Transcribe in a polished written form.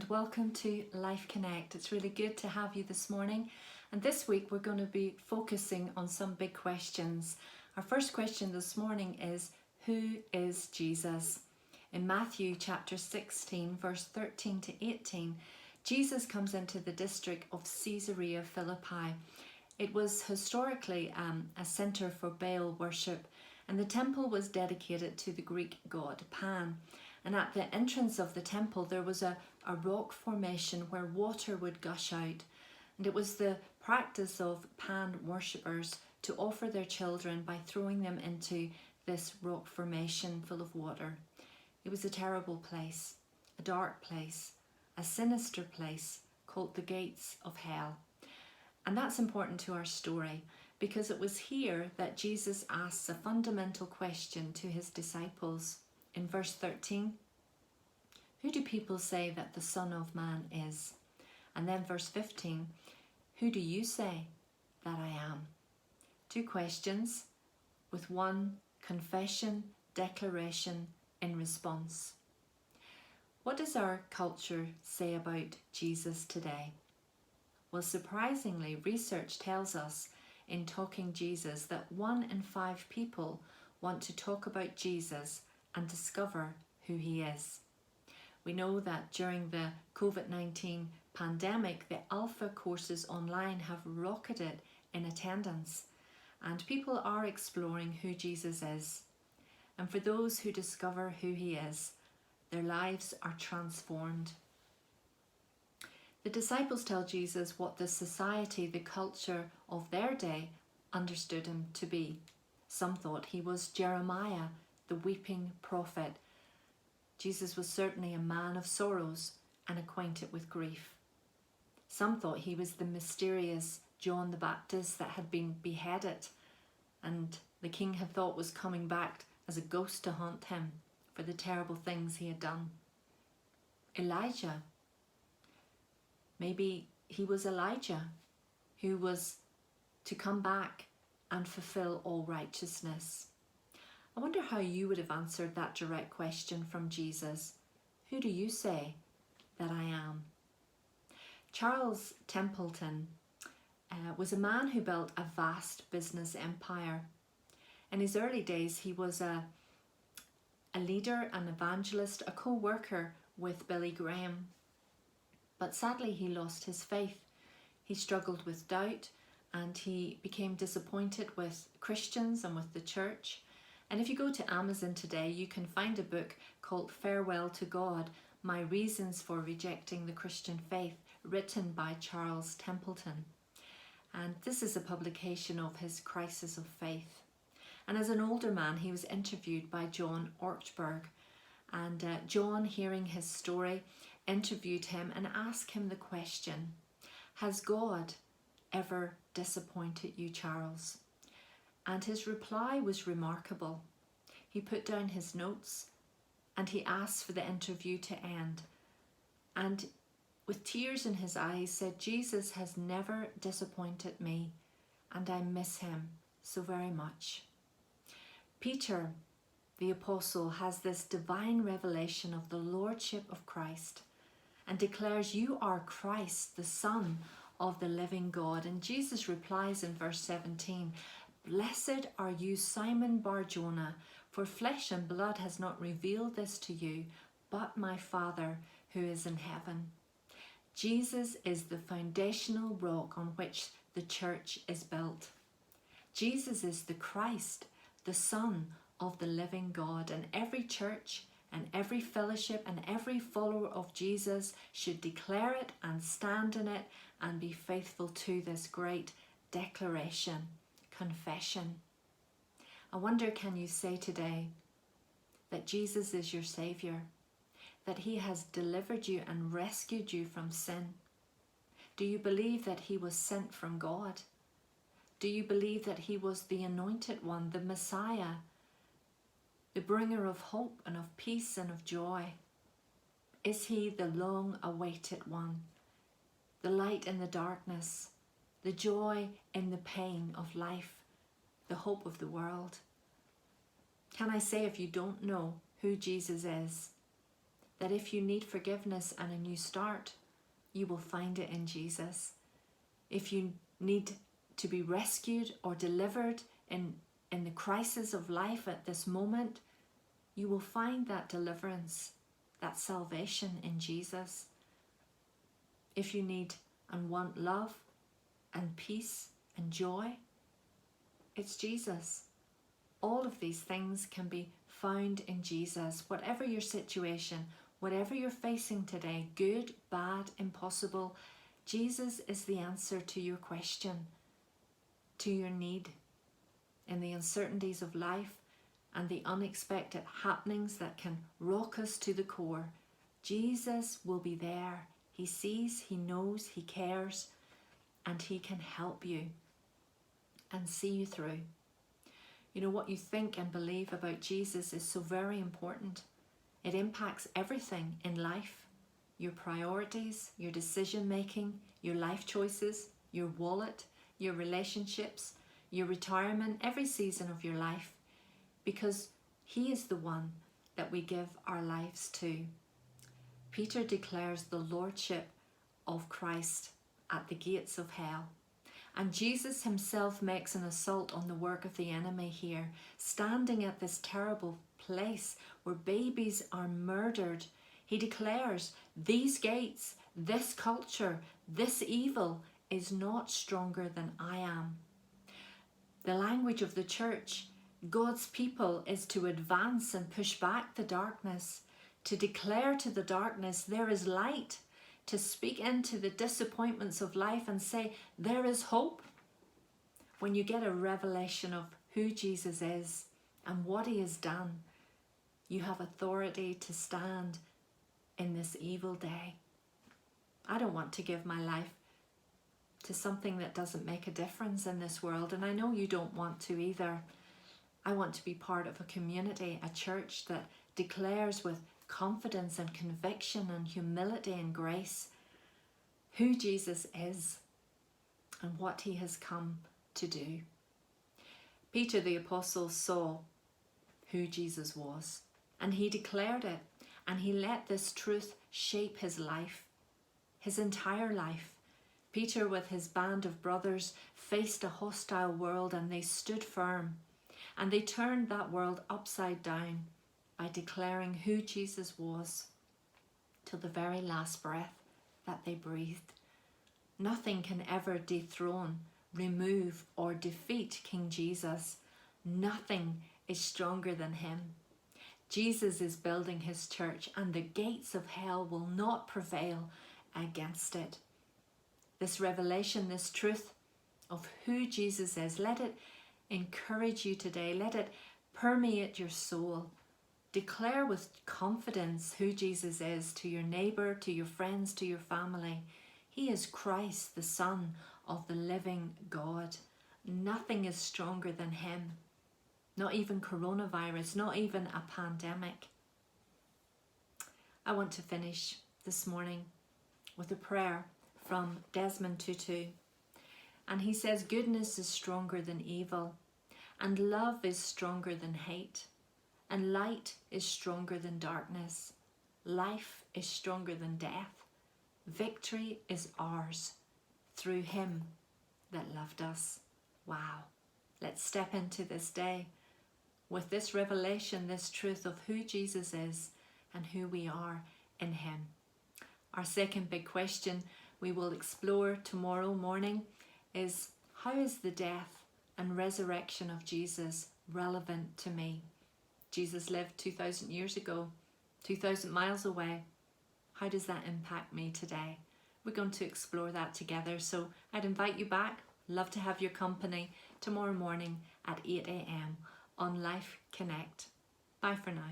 welcome to Life Connect. It's really good to have you this morning. And this week we're going to be focusing on some big questions. Our first question this morning is, who is Jesus? In Matthew chapter 16, verse 13 to 18, Jesus comes into the district of Caesarea Philippi. It was historically a centre for Baal worship, and the temple was dedicated to the Greek god Pan. And at the entrance of the temple there was a rock formation where water would gush out. And it was the practice of Pan worshippers to offer their children by throwing them into this rock formation full of water. It was a terrible place, a dark place, a sinister place called the gates of hell. And that's important to our story because it was here that Jesus asks a fundamental question to his disciples. In verse 13, who do people say that the Son of Man is? And then verse 15, who do you say that I am? Two questions with one confession, declaration in response. What does our culture say about Jesus today? Well, surprisingly, research tells us in Talking Jesus that 1 in 5 people want to talk about Jesus and discover who he is. We know that during the COVID-19 pandemic, the Alpha courses online have rocketed in attendance, and people are exploring who Jesus is. And for those who discover who he is, their lives are transformed. The disciples tell Jesus what the society, the culture of their day understood him to be. Some thought he was Jeremiah, the weeping prophet. Jesus was certainly a man of sorrows and acquainted with grief. Some thought he was the mysterious John the Baptist that had been beheaded and the king had thought was coming back as a ghost to haunt him for the terrible things he had done. Elijah. Maybe he was Elijah who was to come back and fulfill all righteousness. I wonder how you would have answered that direct question from Jesus. Who do you say that I am? Charles Templeton was a man who built a vast business empire. In his early days, he was a leader, an evangelist, a co-worker with Billy Graham. But sadly, he lost his faith. He struggled with doubt and he became disappointed with Christians and with the church. And if you go to Amazon today, you can find a book called Farewell to God, My Reasons for Rejecting the Christian Faith, written by Charles Templeton. And this is a publication of his crisis of faith. And as an older man, he was interviewed by John Ortberg. And John, hearing his story, interviewed him and asked him the question, has God ever disappointed you, Charles? And his reply was remarkable. He put down his notes and he asked for the interview to end. And with tears in his eyes said, Jesus has never disappointed me and I miss him so very much. Peter, the apostle, has this divine revelation of the lordship of Christ and declares, you are Christ, the Son of the living God. And Jesus replies in verse 17, blessed are you, Simon Bar-Jonah, for flesh and blood has not revealed this to you, but my Father who is in heaven. Jesus is the foundational rock on which the church is built. Jesus is the Christ, the Son of the living God, and every church and every fellowship and every follower of Jesus should declare it and stand in it and be faithful to this great declaration. Confession. I wonder, can you say today that Jesus is your Saviour, that he has delivered you and rescued you from sin? Do you believe that he was sent from God? Do you believe that he was the anointed one, the Messiah, the bringer of hope and of peace and of joy? Is he the long-awaited one, the light in the darkness, the joy in the pain of life, the hope of the world? Can I say, if you don't know who Jesus is, that if you need forgiveness and a new start, you will find it in Jesus. If you need to be rescued or delivered in the crisis of life at this moment, you will find that deliverance, that salvation in Jesus. If you need and want love and peace and joy, it's Jesus. All of these things can be found in Jesus. Whatever your situation, whatever you're facing today, good, bad, impossible, Jesus is the answer to your question, to your need. In the uncertainties of life and the unexpected happenings that can rock us to the core, Jesus will be there. He sees, he knows, he cares, and he can help you and see you through. You know, what you think and believe about Jesus is so very important. It impacts everything in life. Your priorities, your decision making, your life choices, your wallet, your relationships, your retirement, every season of your life, because he is the one that we give our lives to. Peter declares the lordship of Christ at the gates of hell. And Jesus himself makes an assault on the work of the enemy here, standing at this terrible place where babies are murdered. He declares, these gates, this culture, this evil is not stronger than I am. The language of the church, God's people, is to advance and push back the darkness, to declare to the darkness there is light, to speak into the disappointments of life and say there is hope. When you get a revelation of who Jesus is and what he has done, you have authority to stand in this evil day. I don't want to give my life to something that doesn't make a difference in this world, and I know you don't want to either. I want to be part of a community, a church that declares with confidence and conviction and humility and grace who Jesus is and what he has come to do. Peter the apostle saw who Jesus was, and he declared it, and he let this truth shape his life, his entire life. Peter with his band of brothers faced a hostile world, and they stood firm, and they turned that world upside down by declaring who Jesus was till the very last breath that they breathed. Nothing can ever dethrone, remove, or defeat King Jesus. Nothing is stronger than him. Jesus is building his church, and the gates of hell will not prevail against it. This revelation, this truth of who Jesus is, let it encourage you today. Let it permeate your soul. Declare with confidence who Jesus is to your neighbour, to your friends, to your family. He is Christ, the Son of the living God. Nothing is stronger than him. Not even coronavirus, not even a pandemic. I want to finish this morning with a prayer from Desmond Tutu. And he says, goodness is stronger than evil, and love is stronger than hate, and light is stronger than darkness. Life is stronger than death. Victory is ours through him that loved us. Wow. Let's step into this day with this revelation, this truth of who Jesus is and who we are in him. Our second big question we will explore tomorrow morning is, how is the death and resurrection of Jesus relevant to me? Jesus lived 2,000 years ago, 2,000 miles away. How does that impact me today? We're going to explore that together. So I'd invite you back. Love to have your company tomorrow morning at 8 a.m. on Life Connect. Bye for now.